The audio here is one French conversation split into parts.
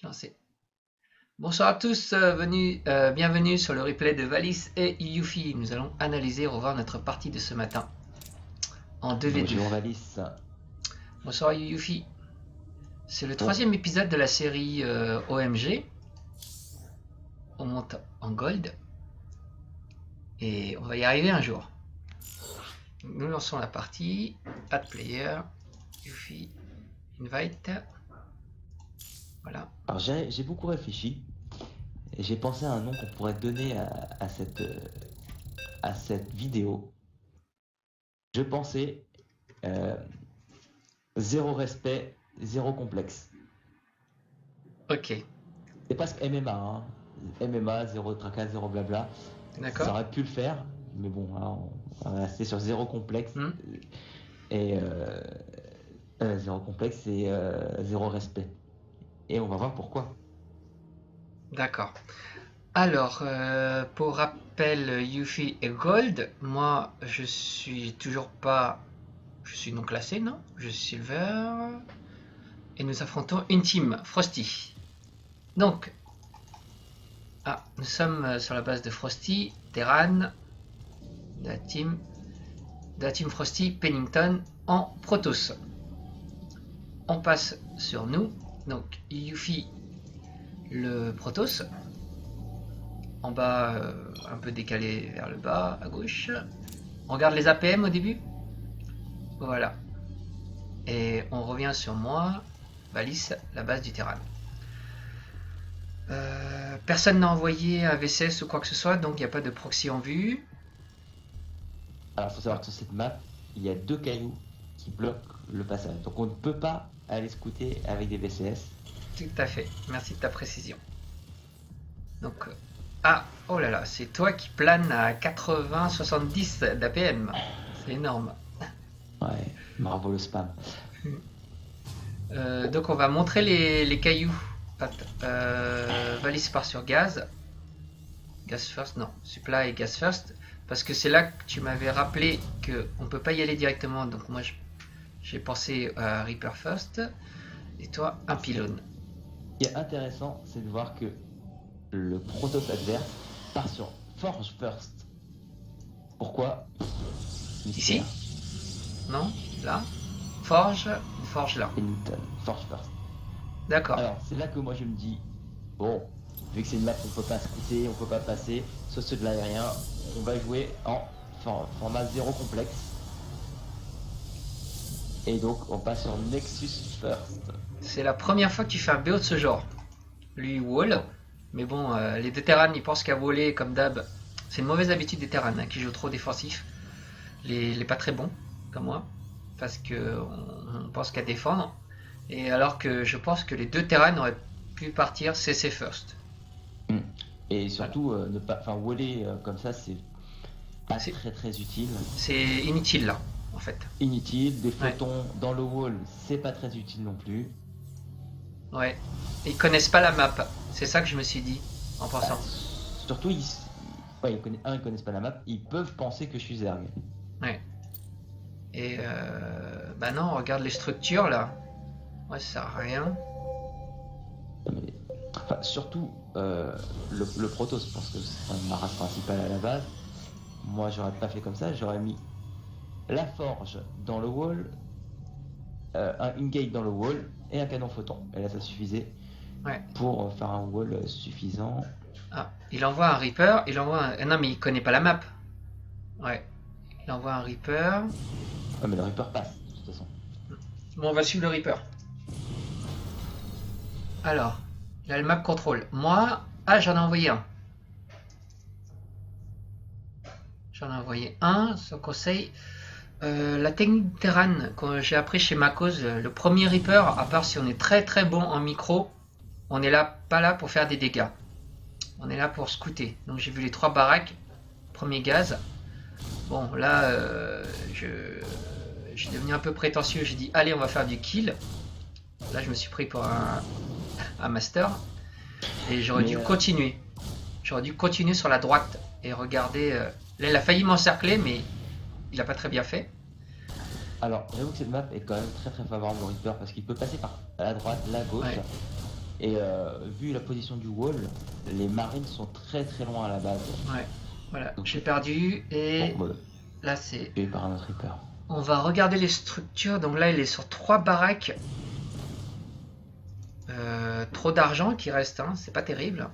Lancé. Bonsoir à tous, bienvenue sur le replay de Valis et Yuffie. Nous allons analyser et revoir notre partie de ce matin en 2v2. Bonjour Valis. Bonsoir Yuffie. C'est le troisième épisode de la série OMG. On monte en gold. Et on va y arriver un jour. Nous lançons la partie. Add player. Yuffie. Invite. Voilà. Alors j'ai beaucoup réfléchi et j'ai pensé à un nom qu'on pourrait donner à cette vidéo. Je pensais zéro respect, zéro complexe. Ok. C'est presque MMA, hein. MMA, zéro tracas, zéro blabla. D'accord. Ça aurait pu le faire, mais bon, hein, on va rester sur zéro complexe et zéro complexe et zéro respect. Et on va voir pourquoi. D'accord. Alors, pour rappel, Yuffie et Gold. Moi, je suis toujours pas... Je suis non classé, non? Je suis Silver. Et nous affrontons une team, Frosty. Donc... Ah, nous sommes sur la base de Frosty, Terran, de la team Frosty, Pennington, en Protoss. On passe sur nous. Donc, Yuffie, le Protoss. En bas, un peu décalé vers le bas, à gauche. On regarde les APM au début. Voilà. Et on revient sur moi, Valis, la base du terrain. Personne n'a envoyé un VCS ou quoi que ce soit, donc il n'y a pas de proxy en vue. Alors il faut savoir que sur cette map, il y a deux cailloux qui bloquent le passage. Donc on ne peut pas aller scouter avec des VCS. Tout à fait, merci de ta précision. Donc, ah, oh là là, c'est toi qui plane à 80-70 d'APM. C'est énorme. Ouais, bravo le spam. Donc on va montrer les cailloux. Valis part sur gaz. Gas first, non. Supply et gas first. Parce que c'est là que tu m'avais rappelé qu'on ne peut pas y aller directement. Donc moi j'ai pensé à Reaper first. Et toi, un pylône. Ce qui est intéressant, c'est de voir que le Protoss adverse part sur Forge first. Pourquoi? Ici? Non? Là? Forge ou Forge là? Pennington, Forge first. D'accord. Alors c'est là que moi je me dis, bon, vu que c'est une map qu'on peut pas scouter, on peut pas passer, sauf ceux de l'aérien, on va jouer en format zéro complexe. Et donc on passe sur Nexus first. C'est la première fois que tu fais un BO de ce genre. Lui wall, mais bon, les deux terrains ils pensent qu'à voler comme d'hab. C'est une mauvaise habitude des terrains qui jouent trop défensif. Les pas très bons, comme moi, parce que on pense qu'à défendre. Et alors que je pense que les deux terrains auraient pu partir CC first. Et surtout, voilà. Ne pas, enfin, waller comme ça, c'est pas très utile. C'est inutile là, en fait. Inutile, des photons dans le wall, c'est pas très utile non plus. Ouais, ils connaissent pas la map, c'est ça que je me suis dit en pensant. Surtout, ils connaissent pas la map, ils peuvent penser que je suis Zerg. Ouais. Et bah non, regarde les structures là. Ouais, ça sert à rien. Mais, enfin, surtout le Protoss, parce que c'est ma race principale à la base. Moi, j'aurais pas fait comme ça, j'aurais mis la forge dans le wall, une gate dans le wall et un canon photon. Et là, ça suffisait pour faire un wall suffisant. Ah, il envoie un Reaper, il envoie un... Non, mais il connaît pas la map. Ouais, il envoie un Reaper. Ouais, mais le Reaper passe, de toute façon. Bon, on va suivre le Reaper. Alors, il a le map control. Moi, j'en ai envoyé un. J'en ai envoyé un, son conseil. La technique Terran que j'ai appris chez Macos, le premier Reaper, à part si on est très bon en micro, on est là, pas là pour faire des dégâts. On est là pour scouter. Donc j'ai vu les 3 baraques, premier gaz. Bon, là, j'ai devenu un peu prétentieux. J'ai dit, allez, on va faire du kill. Là, je me suis pris pour un master. Et j'aurais dû continuer. J'aurais dû continuer sur la droite et regarder. Là, il a failli m'encercler, mais il a pas très bien fait. Alors, j'avoue que cette map est quand même très favorable au Reaper parce qu'il peut passer par la droite, la gauche. Et vu la position du wall, les marines sont très très loin à la base. Ouais, voilà, Donc, j'ai perdu et bon, bah, là c'est... tué par un autre Reaper. On va regarder les structures. Donc là, il est sur 3 baraques. Trop d'argent qui reste, hein. C'est pas terrible.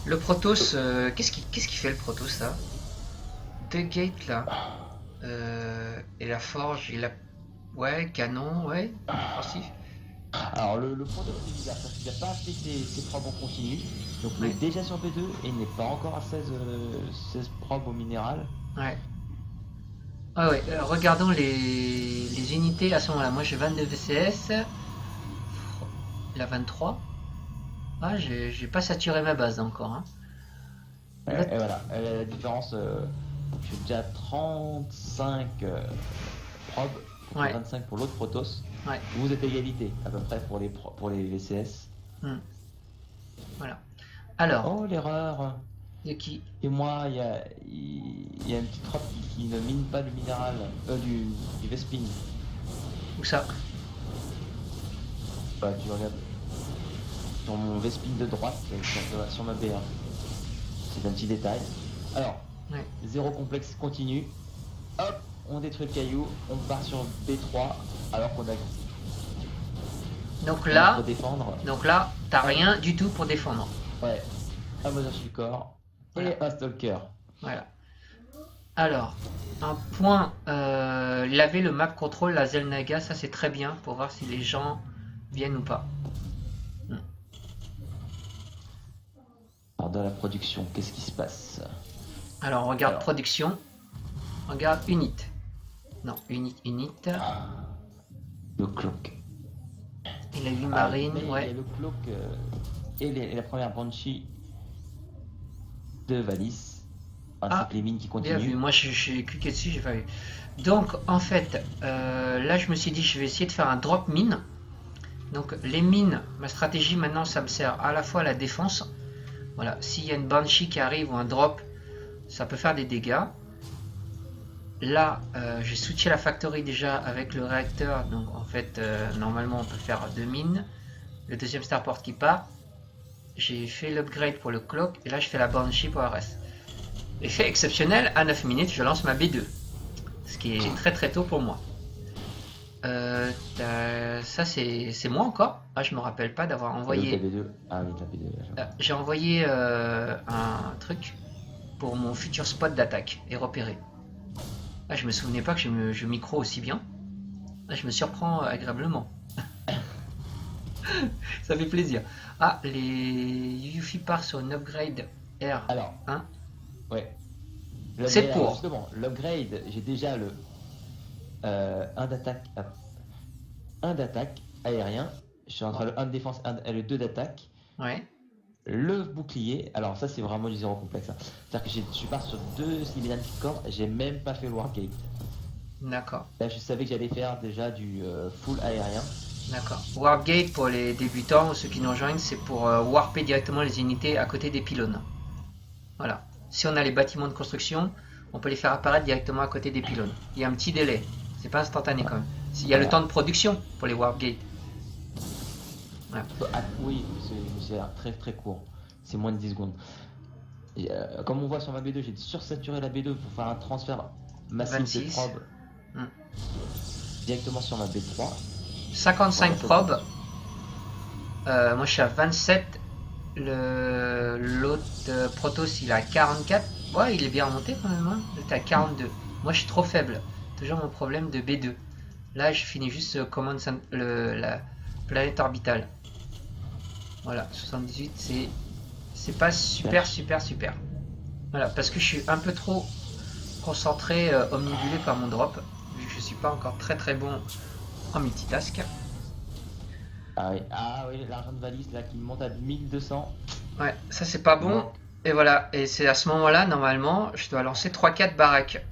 Le Protoss, qu'est-ce qui fait le Protoss là? 2 gates là. Et la forge, il a... Ouais, canon, ouais. Offensif. Alors le Protoss c'est bizarre parce qu'il n'a pas fait ses probes en continu. Donc il Ouais. est déjà sur B2 et il n'est pas encore à 16 probes au minéral. Ouais. Ah ouais, regardons les unités à ce moment-là. Moi j'ai 22 VCS. Il a 23. Ah, j'ai pas saturé ma base encore, hein. Et voilà, la différence, j'ai déjà 35 probes, contre Ouais. 25 pour l'autre Protoss. Ouais. Vous êtes égalité à peu près pour les VCS. Voilà. Alors, Oh l'erreur! de qui? Et moi, il y a une petite trope qui ne mine pas du minéral, du Vespin. Où ça? Bah, tu regardes sur mon Vespin de droite, sur ma B1. C'est un petit détail. Alors, Ouais. zéro complexe continue. Hop, on détruit le caillou, on part sur B3 alors qu'on a Donc on là, peut défendre. t'as rien du tout pour défendre. Ouais, un Mother Corps Voilà. et un Stalker. Voilà. Alors, un point, laver le map control, la Zelnaga, ça c'est très bien pour voir si les gens viennent ou pas. Alors, dans la production, qu'est-ce qui se passe? Alors, on regarde production, on regarde unit. Non, unit. Le cloak. Il a eu marine, mais ouais. Il y a le cloak et la première Banshee de Valis. Ainsi que les mines qui Bien vu, continuent. moi j'ai cliqué dessus, j'ai pas vu. Donc en fait, là je me suis dit je vais essayer de faire un drop mine. Donc les mines, ma stratégie maintenant ça me sert à la fois à la défense. Voilà, s'il y a une Banshee qui arrive ou un drop, ça peut faire des dégâts. Là, j'ai switché la factory déjà avec le réacteur, donc en fait normalement on peut faire 2 mines. Le deuxième starport qui part. J'ai fait l'upgrade pour le clock et là je fais la Banshee pour RS. Effet exceptionnel, à 9 minutes je lance ma B2. Ce qui est très très tôt pour moi. Ça c'est moi encore. Ah, je me rappelle pas d'avoir envoyé. Ah oui, t'as B2. J'ai envoyé un truc pour mon futur spot d'attaque et repéré. Ah, je me souvenais pas que je micro aussi bien. Ah, je me surprends agréablement. Ça fait plaisir. Ah, les Yuffie part sur une upgrade R1. Alors, ouais. C'est pour. Justement, l'upgrade, j'ai déjà le un d'attaque aérien. Je suis entre le 1 de défense et le 2 d'attaque. Ouais. Le bouclier, alors ça c'est vraiment du zéro complexe. Hein. C'est-à-dire que je pars sur 2 Dynamic Corps, j'ai même pas fait le Wargate. D'accord. Là je savais que j'allais faire déjà du full aérien. D'accord. Warpgate pour les débutants ou ceux qui nous rejoignent, c'est pour warper directement les unités à côté des pylônes. Voilà. Si on a les bâtiments de construction, on peut les faire apparaître directement à côté des pylônes. Il y a un petit délai. C'est pas instantané quand même. Il y a le temps de production pour les warpgates. Voilà. Oui, c'est très très court. C'est moins de 10 secondes. Et, comme on voit sur ma B2, j'ai sursaturé la B2 pour faire un transfert massif 26. de probes directement sur ma B3. 55 probes. Moi je suis à 27. L'autre Protoss il est à 44. Ouais, il est bien remonté quand même. Hein. Il était à 42. Moi je suis trop faible. Toujours mon problème de B2. Là je finis juste la planète orbitale. Voilà, 78 c'est pas super. Voilà, parce que je suis un peu trop concentré, omnibulé par mon drop. Vu que je suis pas encore très bon en multitask. Ah oui, l'argent de valise là qui monte à 1200. Ouais, ça c'est pas bon. Et voilà, et c'est à ce moment-là, normalement, je dois lancer 3-4 baraques.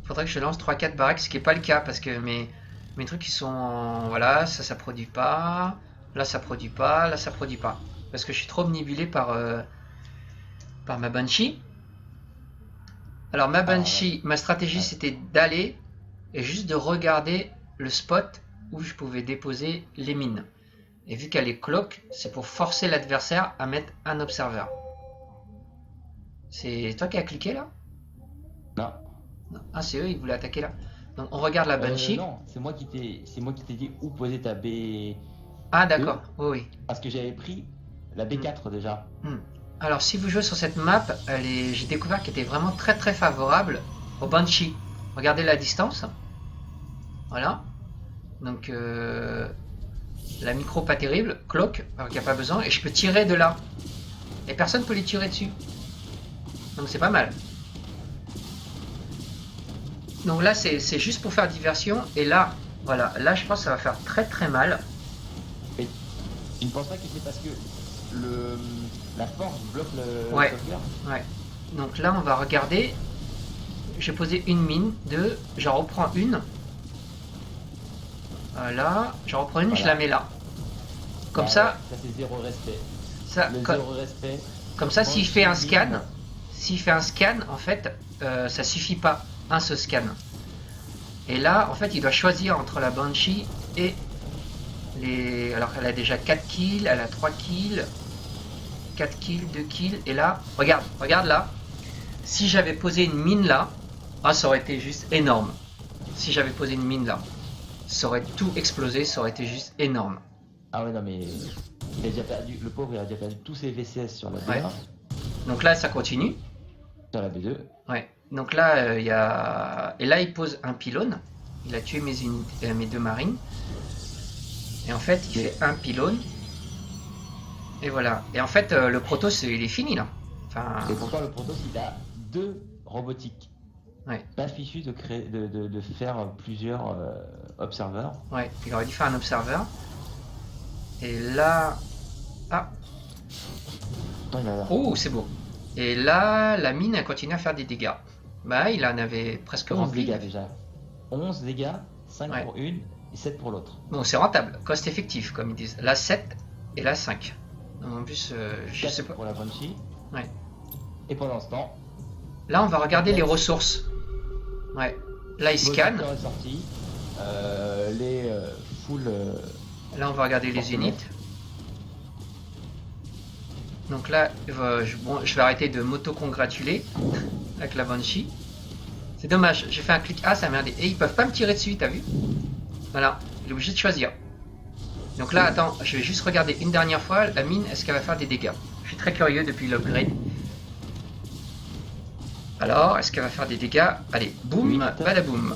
Faudrait que je lance 3-4 baraques, ce qui est pas le cas, parce que mes trucs ils sont... Voilà, ça produit pas. Là ça produit pas, là ça produit pas. Parce que je suis trop omnibulé par ma Banshee. Alors ma Banshee, ma stratégie c'était d'aller et juste de regarder le spot où je pouvais déposer les mines. Et vu qu'elle est cloque, c'est pour forcer l'adversaire à mettre un observer. C'est toi qui as cliqué là? Non. Non. Ah, c'est eux, ils voulaient attaquer là. Donc on regarde la Banshee. Non, c'est moi qui t'ai dit où poser ta B. Ah d'accord, oui, oui. Parce que j'avais pris la B4 déjà. Alors si vous jouez sur cette map, j'ai découvert qu'elle était vraiment très très favorable au Banshee. Regardez la distance. Voilà. Donc la micro pas terrible, cloque, alors qu'il n'y a pas besoin, et je peux tirer de là. Et personne peut les tirer dessus. Donc c'est pas mal. Donc là c'est juste pour faire diversion, et là, voilà, là je pense que ça va faire très très mal. Et tu ne penses pas que c'est parce que la force bloque le Ouais. sauvegarde? Ouais. Donc là on va regarder. Je vais poser une mine, deux, j'en reprends une. Voilà, j'en reprends une, voilà. Je la mets là. Comme ça. Ça c'est zéro respect. Ça, zéro respect. Comme ça, s'il fait un scan, en fait, ça suffit pas. Un seul scan. Et là, en fait, il doit choisir entre la Banshee et les. Alors, elle a déjà 4 kills, elle a 3 kills, 4 kills, 2 kills. Et là, regarde là. Si j'avais posé une mine là, ça aurait été juste énorme. Si j'avais posé une mine là, ça aurait tout explosé, ça aurait été juste énorme. Ah ouais, non, mais il a déjà perdu, le pauvre, il a déjà perdu tous ses VCS sur la B1. Ouais. Donc là, ça continue. Sur la B2. Ouais. Donc là, il y a. Et là, il pose un pylône. Il a tué mes deux marines. Et en fait, il fait un pylône. Et voilà. Et en fait, le Protoss, il est fini là. Enfin... Et pourtant, le Protoss, il a 2 robotiques. Ouais. Pas fichu de créer, de faire plusieurs observeurs. Ouais, il aurait dû faire un observeur. Et là. Ah. Oh, c'est beau. Et là, la mine, elle continue à faire des dégâts. Bah, il en avait presque 11 rempli. dégâts déjà. 11 dégâts, 5 pour une et 7 pour l'autre. Bon, c'est rentable. Cost effectif, comme ils disent. Là, 7 et là, 5. Donc, en plus, je sais pas. Pour la Banshee. Ouais. Et pendant ce temps. Là, on va regarder les ressources. Ouais. Là, il scanne. Est sorti. Les full. Là, on va regarder les unités. Donc là, je vais arrêter de m'auto-congratuler avec la Banshee. C'est dommage, j'ai fait un clic A, ça m'a merdé. Et ils peuvent pas me tirer dessus, t'as vu? Voilà, il est obligé de choisir. Donc là, attends, je vais juste regarder une dernière fois la mine, est-ce qu'elle va faire des dégâts? Je suis très curieux depuis l'upgrade. Alors, est-ce qu'elle va faire des dégâts? Allez, boum, badaboum.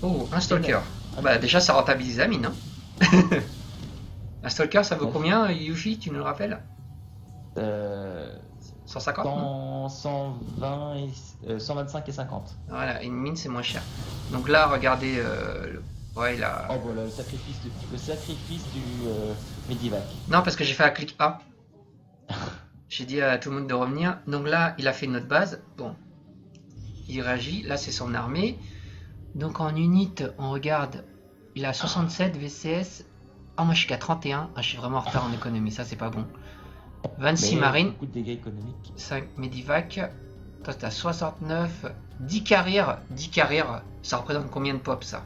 Oh, un stalker. Bah déjà, ça rentabilise la mine. Hein. Un stalker, ça vaut combien, Yuffie, tu nous le rappelles? 150 120 et 125 et 50. Voilà, une mine c'est moins cher. Donc là, regardez, ouais, il a... Oh voilà, le sacrifice du Medivac. Non, parce que j'ai fait un clic A. J'ai dit à tout le monde de revenir. Donc là, il a fait notre base. Bon, il réagit. Là, c'est son armée. Donc en unité, on regarde. Il a 67 VCS. Ah, moi je suis qu'à 31. Ah, je suis vraiment en retard en économie. Ça, c'est pas bon. 26 marines. Beaucoup de dégâts économiques. 5 Medivac. Toi, t'as 69. 10 carrières. 10 carrières. Ça représente combien de pop, ça?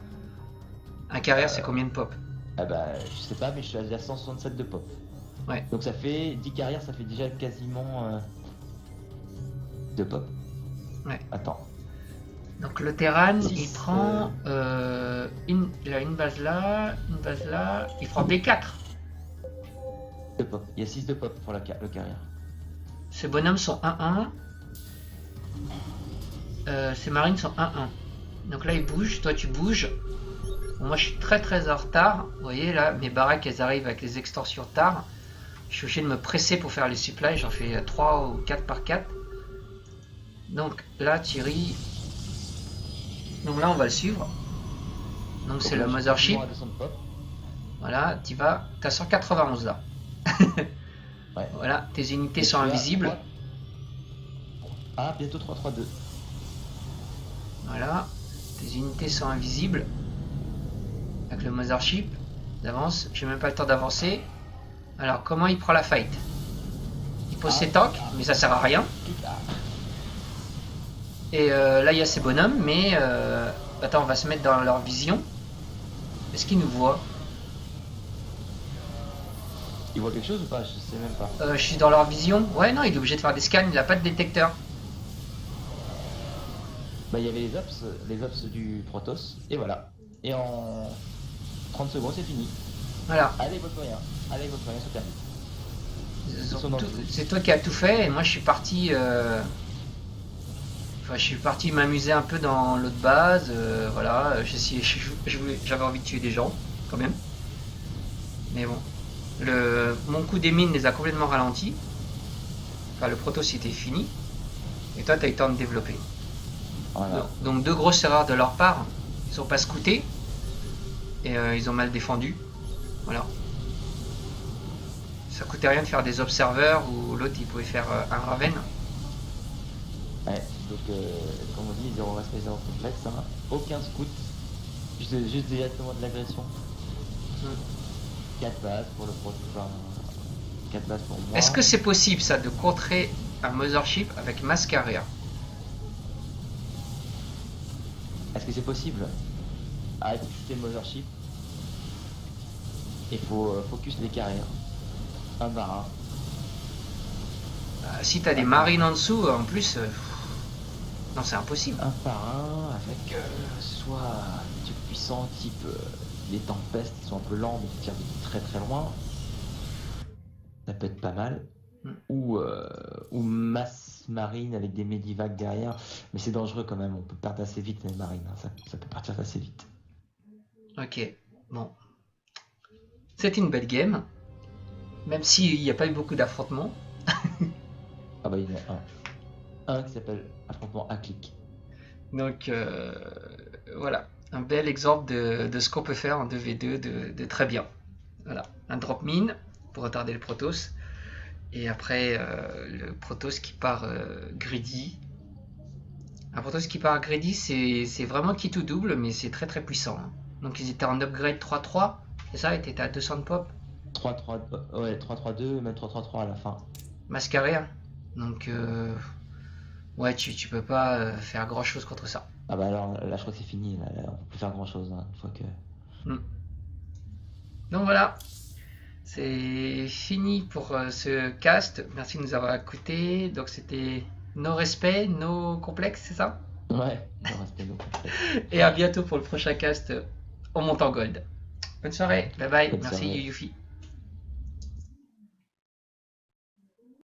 Un carrière, c'est combien de pop? Ah bah, je sais pas, mais je suis à 167 de pop. Ouais. Donc ça fait 10 carrières, ça fait déjà quasiment de pop. Ouais. Attends. Donc le Terran, il prend il a une base là, il prend B4. De pop. Il y a 6 de pop pour le carrière. Ces bonhommes sont 1-1. Ces marines sont 1-1. Donc là ils bougent, toi tu bouges. Bon, moi je suis très très en retard. Vous voyez là, mes baraques elles arrivent avec les extorsions tard. Je suis obligé de me presser pour faire les supplies, j'en fais 3 ou 4 par 4. Donc là Thierry. Donc là on va le suivre. Donc c'est le Mothership. Voilà, tu vas. T'as 191 là. Ouais. Voilà, tes unités sont invisibles. 3... Ah, bientôt 3-3-2. Voilà, tes unités sont invisibles. Avec le Mothership. D'avance, j'ai même pas le temps d'avancer. Alors comment il prend la fight? Il pose ses tanks, mais ça sert à rien. Et là il y a ces bonhommes, mais attends, on va se mettre dans leur vision. Est-ce qu'ils nous voient? Il voit quelque chose ou pas? Je sais même pas. Je suis dans leur vision. Ouais, non, il est obligé de faire des scans, il a pas de détecteur. Bah, il y avait les ops du Protoss, et voilà. Et en 30 secondes, c'est fini. Voilà. Allez, votre moyen. Allez, votre moyen, c'est perdu. C'est toi qui as tout fait et moi je suis parti. Enfin, je suis parti m'amuser un peu dans l'autre base. Voilà, j'avais envie de tuer des gens quand même. Mais bon, mon coup des mines les a complètement ralentis. Enfin, le proto c'était fini. Et toi, t'as eu le temps de développer. Voilà. Donc deux grosses erreurs de leur part. Ils sont pas scoutés et ils ont mal défendu. Voilà. Ça coûtait rien de faire des observeurs ou l'autre il pouvait faire un Raven. Ouais, donc comme on dit, zéro respect, zéro complexe, hein. Aucun scout, juste directement de l'agression. 4 bases pour le pro, enfin, 4 bases pour moi. Est-ce que c'est possible ça de contrer un Mothership avec Mascaria? Est-ce que c'est possible? Arrête de quitter le Mothership. Il faut focus les carrières. Un par un. Si t'as des marines en dessous, en plus, non, c'est impossible. Un par un, avec soit des trucs puissants, type les tempestes qui sont un peu lents mais qui tirent de très très loin. Ça peut être pas mal. Ou masse marine avec des medivacs derrière. Mais c'est dangereux quand même, on peut perdre assez vite les marines. Hein. Ça peut partir assez vite. Ok, bon. C'était une belle game. Même s'il n'y a pas eu beaucoup d'affrontements. Ah bah il y en a un qui s'appelle affrontement à clic. Donc voilà, un bel exemple de ce qu'on peut faire en 2v2 de très bien. Voilà, un drop mine pour retarder le Protoss. Et après le Protoss qui part greedy. Un Protoss qui part greedy, c'est vraiment kit ou double, mais c'est très très puissant. Hein. Donc ils étaient en upgrade 3-3, c'est ça? Ils étaient à 200 de pop? 3-3, ouais, 3-3-2, même 3-3-3 à la fin. Mascaria. Donc ouais, tu peux pas faire grand chose contre ça. Ah bah alors là je crois que c'est fini, là, on peut plus faire grand chose hein, une fois que... Donc voilà, c'est fini pour ce cast. Merci de nous avoir écoutés. Donc c'était nos respects, nos complexes, c'est ça? Ouais, nos respects, nos complexes. Et à bientôt pour le prochain cast en montant gold. Bonne soirée, bye bye, Bonne merci soirée. Yufi.